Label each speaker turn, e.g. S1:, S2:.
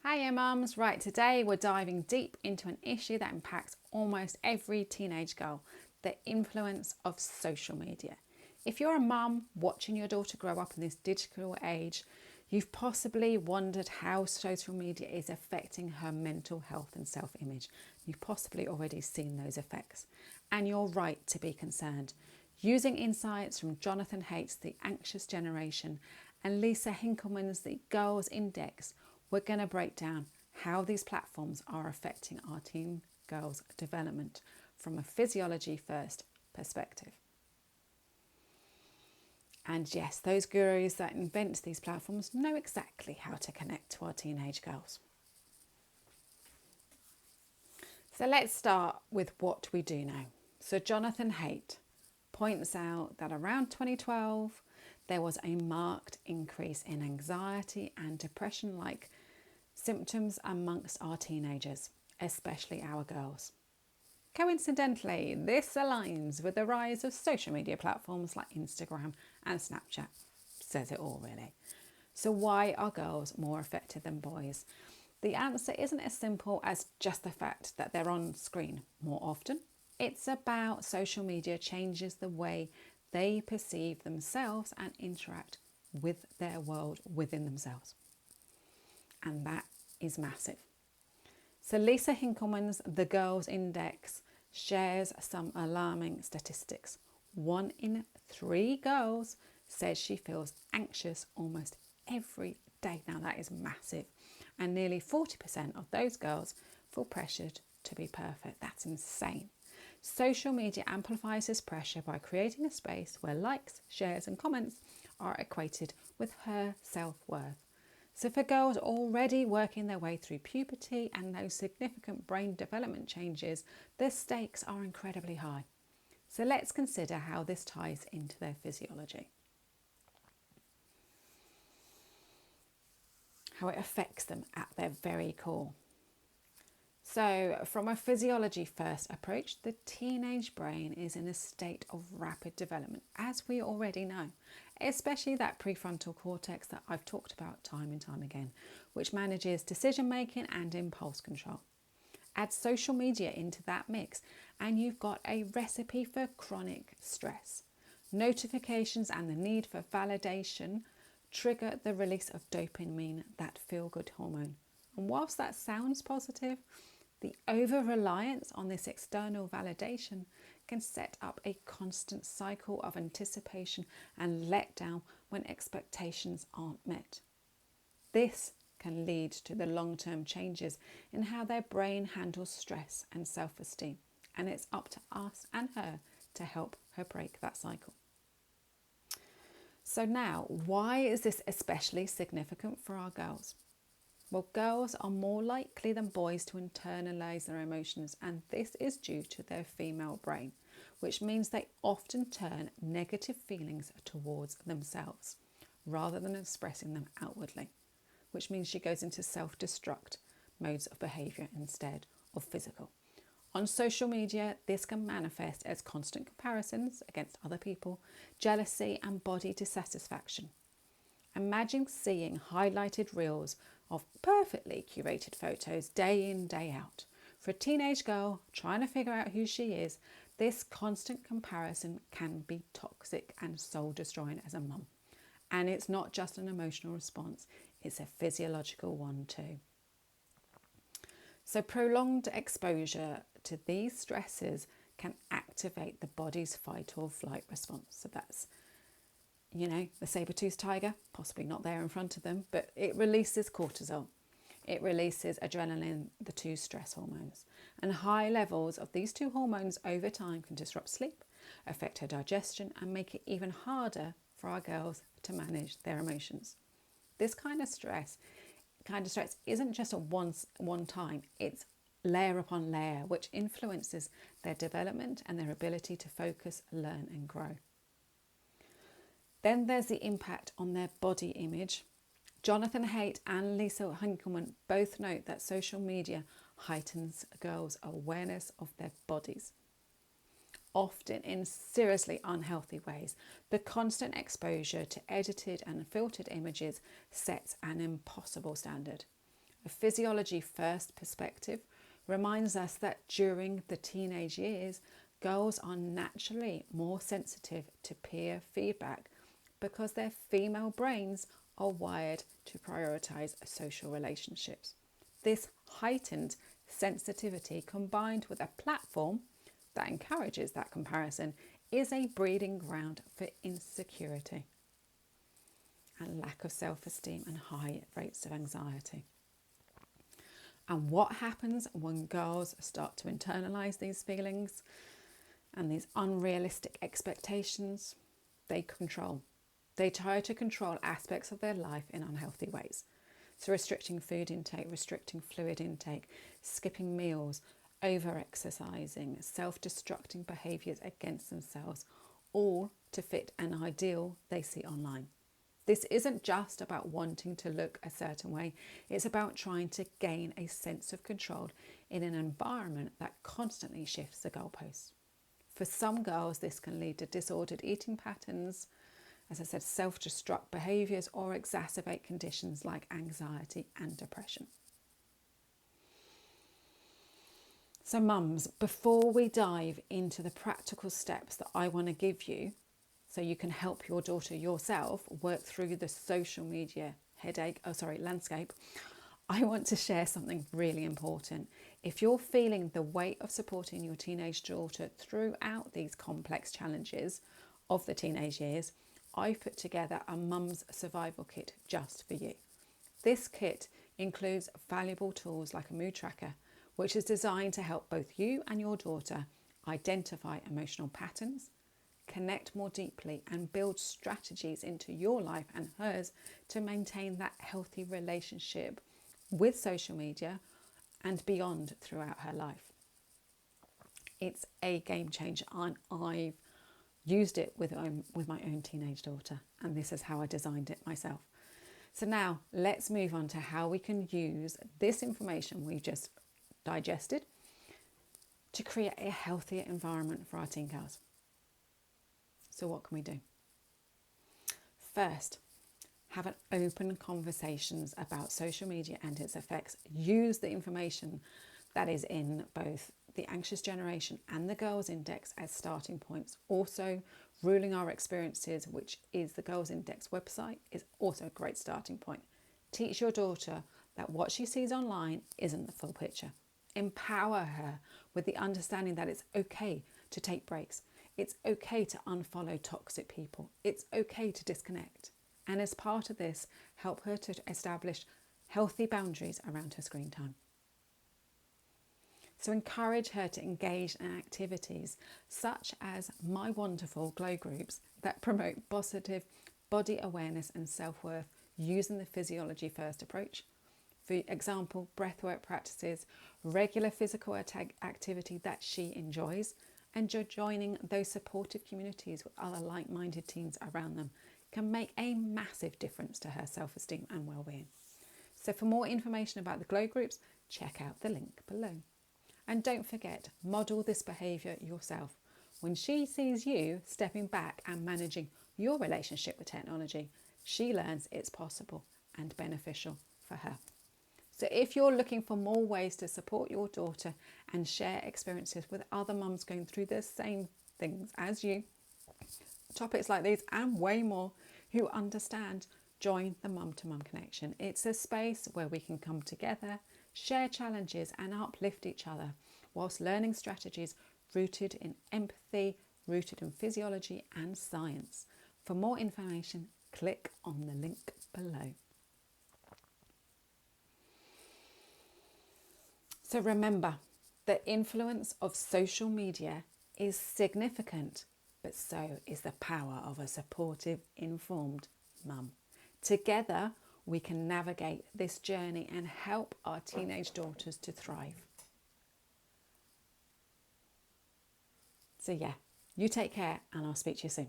S1: Hiya mums, right, today we're diving deep into an issue that impacts almost every teenage girl, the influence of social media. If you're a mum watching your daughter grow up in this digital age, you've possibly wondered how social media is affecting her mental health and self-image. You've possibly already seen those effects, and you're right to be concerned. Using insights from Jonathan Haidt's The Anxious Generation and Lisa Hinkleman's The Girls Index, we're going to break down how these platforms are affecting our teen girls' development from a physiology first perspective. And yes, those gurus that invent these platforms know exactly how to connect to our teenage girls. So let's start with what we do know. So Jonathan Haidt points out that around 2012, there was a marked increase in anxiety and depression-like symptoms amongst our teenagers, especially our girls. Coincidentally, this aligns with the rise of social media platforms like Instagram and Snapchat. Says it all, really. So why are girls more affected than boys? The answer isn't as simple as just the fact that they're on screen more often. It's about social media changes the way they perceive themselves and interact with their world within themselves. And that is massive. So Lisa Hinkleman's The Girls Index shares some alarming statistics. 1 in 3 girls says she feels anxious almost every day. Now that is massive. And nearly 40% of those girls feel pressured to be perfect. That's insane. Social media amplifies this pressure by creating a space where likes, shares and comments are equated with her self-worth. So for girls already working their way through puberty and those significant brain development changes, the stakes are incredibly high. So let's consider how this ties into their physiology. How it affects them at their very core. So from a physiology first approach, the teenage brain is in a state of rapid development, as we already know, especially that prefrontal cortex that I've talked about time and time again, which manages decision making and impulse control. Add social media into that mix and you've got a recipe for chronic stress. Notifications and the need for validation trigger the release of dopamine, that feel-good hormone. And whilst that sounds positive, the over-reliance on this external validation can set up a constant cycle of anticipation and letdown when expectations aren't met. This can lead to the long-term changes in how their brain handles stress and self-esteem, and it's up to us and her to help her break that cycle. So now, why is this especially significant for our girls? Well, girls are more likely than boys to internalise their emotions, and this is due to their female brain, which means they often turn negative feelings towards themselves rather than expressing them outwardly, which means she goes into self-destruct modes of behaviour instead of physical. On social media, this can manifest as constant comparisons against other people, jealousy and body dissatisfaction. Imagine seeing highlighted reels of perfectly curated photos day in, day out. For a teenage girl trying to figure out who she is, this constant comparison can be toxic and soul-destroying as a mum. And it's not just an emotional response, it's a physiological one too. So prolonged exposure to these stresses can activate the body's fight or flight response. So that's, the saber-toothed tiger, possibly not there in front of them, but it releases cortisol. It releases adrenaline, the two stress hormones. And high levels of these two hormones over time can disrupt sleep, affect her digestion, and make it even harder for our girls to manage their emotions. This kind of stress isn't just a one time, it's layer upon layer, which influences their development and their ability to focus, learn and grow. Then there's the impact on their body image. Jonathan Haidt and Lisa Hinkleman both note that social media heightens girls' awareness of their bodies, often in seriously unhealthy ways. The constant exposure to edited and filtered images sets an impossible standard. A physiology first perspective reminds us that during the teenage years, girls are naturally more sensitive to peer feedback because their female brains are wired to prioritise social relationships. This heightened sensitivity combined with a platform that encourages that comparison is a breeding ground for insecurity and lack of self-esteem and high rates of anxiety. And what happens when girls start to internalise these feelings and these unrealistic expectations? They control. They try to control aspects of their life in unhealthy ways. So restricting food intake, restricting fluid intake, skipping meals, over-exercising, self-destructing behaviours against themselves, all to fit an ideal they see online. This isn't just about wanting to look a certain way, it's about trying to gain a sense of control in an environment that constantly shifts the goalposts. For some girls, this can lead to disordered eating patterns, as I said, self-destruct behaviours, or exacerbate conditions like anxiety and depression. So mums, before we dive into the practical steps that I want to give you so you can help your daughter yourself work through the social media landscape, I want to share something really important. If you're feeling the weight of supporting your teenage daughter throughout these complex challenges of the teenage years, I've put together a mum's survival kit just for you. This kit includes valuable tools like a mood tracker, which is designed to help both you and your daughter identify emotional patterns, connect more deeply, and build strategies into your life and hers to maintain that healthy relationship with social media and beyond throughout her life. It's a game changer, and I've used it with my own teenage daughter, and this is how I designed it myself. So now let's move on to how we can use this information we've just digested to create a healthier environment for our teen girls. So what can we do? First, have an open conversations about social media and its effects. Use the information that is in both the Anxious Generation and the Girls Index as starting points. Also, Ruling Our Experiences, which is the Girls Index website, is also a great starting point. Teach your daughter that what she sees online isn't the full picture. Empower her with the understanding that it's okay to take breaks. It's okay to unfollow toxic people. It's okay to disconnect. And as part of this, help her to establish healthy boundaries around her screen time. So encourage her to engage in activities such as my wonderful glow groups that promote positive body awareness and self-worth using the physiology first approach. For example, breathwork practices, regular physical activity that she enjoys, and joining those supportive communities with other like-minded teens around them can make a massive difference to her self-esteem and well-being. So for more information about the glow groups, check out the link below. And don't forget, model this behaviour yourself. When she sees you stepping back and managing your relationship with technology, she learns it's possible and beneficial for her. So if you're looking for more ways to support your daughter and share experiences with other mums going through the same things as you, topics like these and way more, who understand, join the Mum to Mum Connection. It's a space where we can come together, share challenges and uplift each other whilst learning strategies rooted in empathy, rooted in physiology and science. For more information, click on the link below. So remember, the influence of social media is significant, but so is the power of a supportive, informed mum. Together, we can navigate this journey and help our teenage daughters to thrive. So yeah, you take care and I'll speak to you soon.